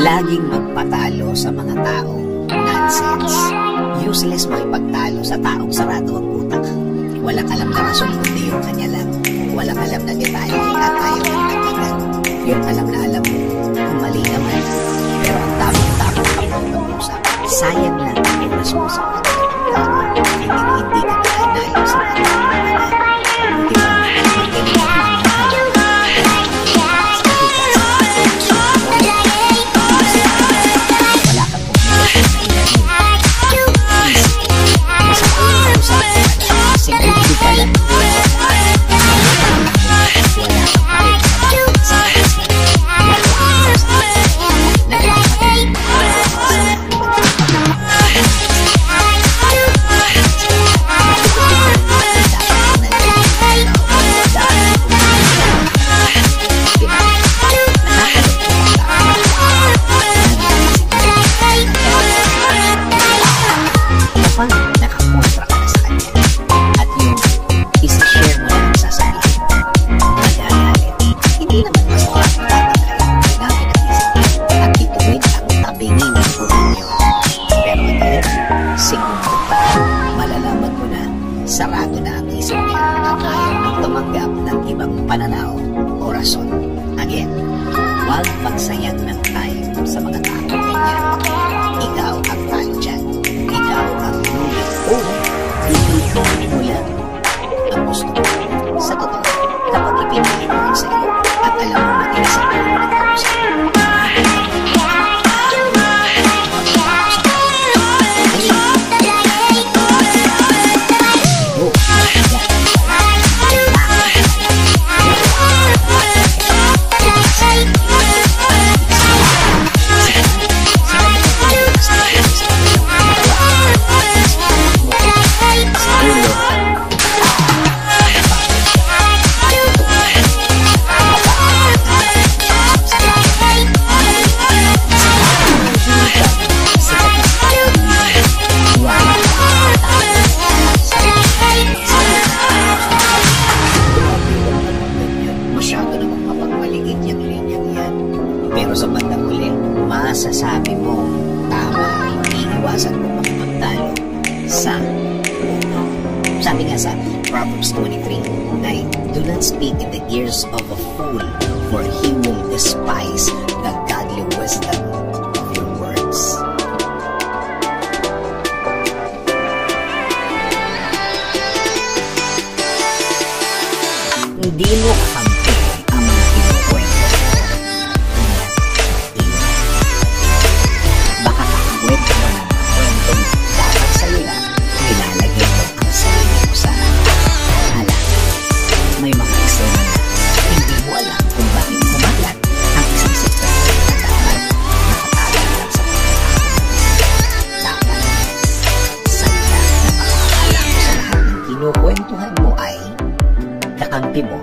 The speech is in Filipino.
Laging magpatalo sa mga taong nonsense. Useless makipagtalo sa taong sarado ang utak. Walang alam na rason, kundi yung kanya lang. Walang alam na detalye at ayaw ang nagdagan. Yung alam na alam mo kung mali naman. Pero ang tamang-tamang pag-usap, sayang lang ang oras mo sa pag-usap. Hindi ka nakanayo sa pag-usap. Di ba? nakakontra ka na sa kanya. At yung isi-share mo na ang sasabihin mo, magagalit. Hindi naman masama ang tatakay ang ginamit at isipin at ituwid ang tabingin ng puno niyo. Pero again, segundo pa, malalaman mo na sarado na ang isip niya at ayaw nang tumanggap ng ibang pananaw o rason. Again, huwag magsayang ng time sa mga tao ganyan. Ikaw ang talo dyan. Ikaw ang lulit. O, pipiliin mo lang ang gusto mo. Sa totoo, kapag ipinili mo ang sa'yo at alam mo matilasan mo ang nagkausap. Pero sa bandang huli, masasabi mo, tama, iiwasan mo makipagtalo sa uno. Sabi nga sa Proverbs 23:9, do not speak in the ears of a fool, for he will despise the godly wisdom of your words. Hindi mo kakampi ang mga kinukwento. Baka kakawit mo ng kwento dapat sa'yo lang, ilalagay mo ang sarili mo sa halang. May mga eksena na hindi mo alam kung bakit kumalat ang isang sekreto na dapat nakatagal lang sa pagkakataon. Dapat sa'yo lang na makakaalam sa lahat ng kinukwentuhan mo ay kakampi mo